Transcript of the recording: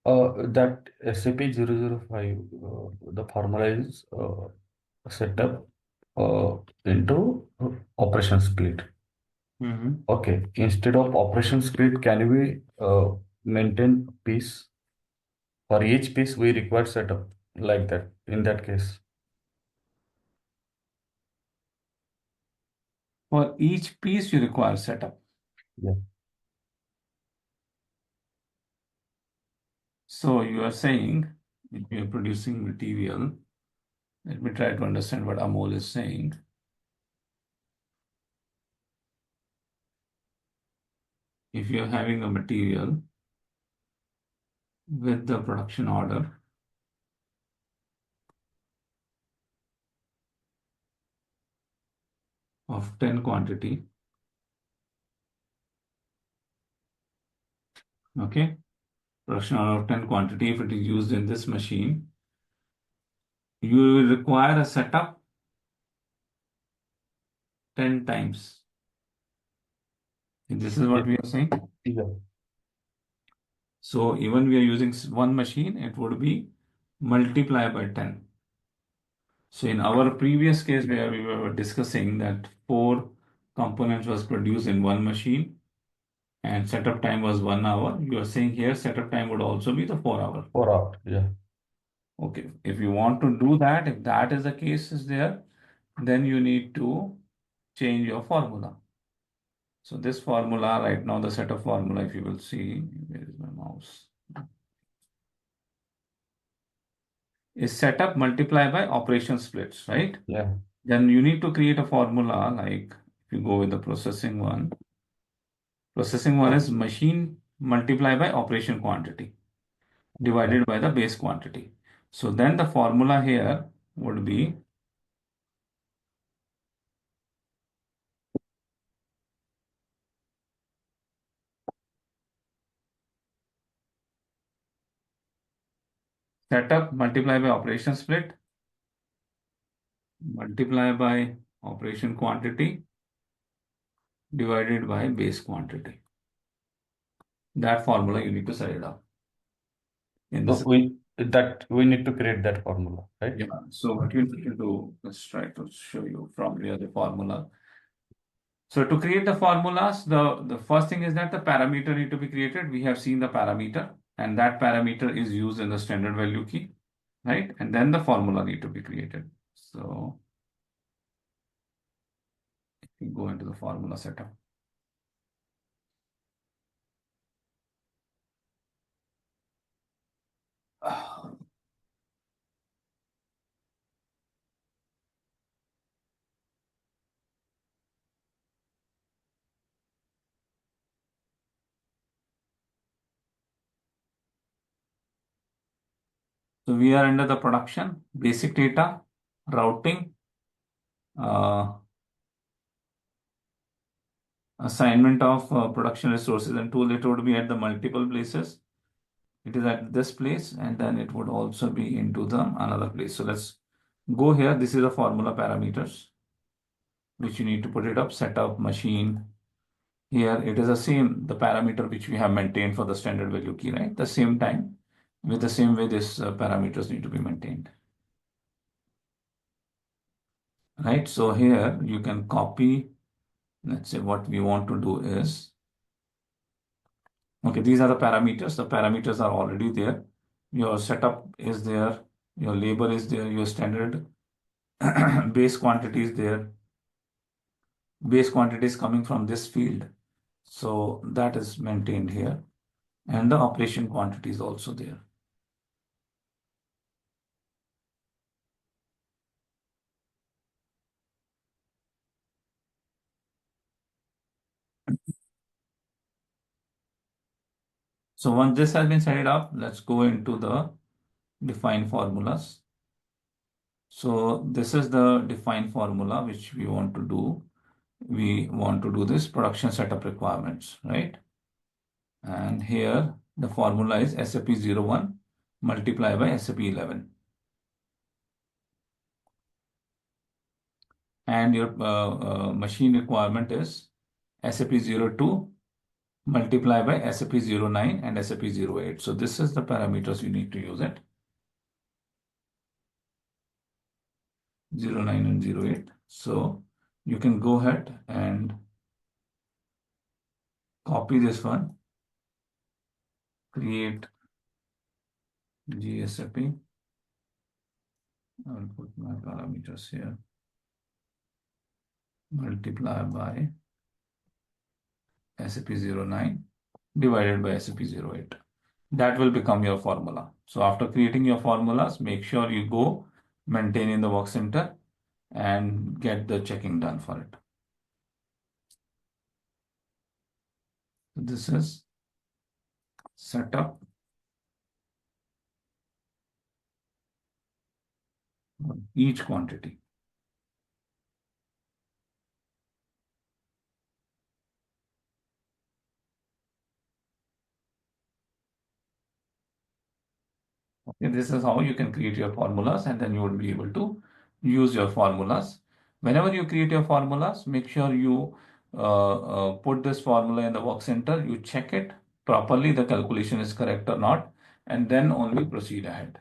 That SAP 005, the formula is set up into operation split. Mm-hmm. Okay, instead of operation split, can we maintain piece? For each piece, we require setup like that. In that case, For each piece, you require setup. yeah, So you are saying if you are producing material, let me try to understand what Amol is saying. If you are having a material with the production order of 10 quantity, okay, production order of 10 quantity, if it is used in this machine, you will require a setup 10 times. This is yeah, what we are saying. yeah. So even we are using one machine, it would be multiply by 10. So in our previous case where we were discussing that 4 components was produced in one machine and setup time was 1 hour, you are saying here setup time would also be the 4 hour. 4 hours, yeah. Okay, if you want to do that, if that is the case is there, then you need to change your formula. So this formula right now, the setup formula, if you will see, where is my mouse? Is setup multiply by operation splits, right? Yeah. Then you need to create a formula like if you go with the processing one is machine multiply by operation quantity divided by the base quantity. So then the formula here would be setup multiply by operation split multiply by operation quantity divided by base quantity. That formula you need to set it up in So this. we need to create that formula, right? Yeah. So what you need to do, let's try to show you from here the formula. So to create the formulas, the first thing is that the parameter need to be created. We have seen the parameter and that parameter is used in the standard value key, right? And then the formula need to be created. So if you go into the formula setup. So we are under the production, basic data, routing, uh, assignment of production resources and tool. It would be at the multiple places. It is at this place and then it would also be into the another place. So let's go here. This is the formula parameters which you need to put it up, set up machine. Here it is the same, the parameter which we have maintained for the standard value key, right? The same time with the same way this parameters need to be maintained. Right, so here you can copy, let's say what we want to do is, okay, these are the parameters are already there. Your setup is there, your labor is there, your standard base quantity is there. Base quantity is coming from this field. So that is maintained here. And the operation quantity is also there. So once this has been set up, let's go into the define formulas. So this is the define formula which we want to do. We want to do this production setup requirements, right? And here the formula is SAP 01 multiply by SAP 11. And your machine requirement is SAP 02 multiply by SAP 09 and SAP 08. So this is the parameters you need to use it. 09 and 08. So you can go ahead and copy this one, create GSAP. I'll put my parameters here. Multiply by SAP 09 divided by SAP 08. That will become your formula. So after creating your formulas, make sure you go maintain in the work center and get the checking done for it. This is setup for each quantity. Okay, this is how you can create your formulas, and then you will be able to use your formulas. Whenever you create your formulas, make sure you put this formula in the work center, you check it properly, the calculation is correct or not, and then only proceed ahead.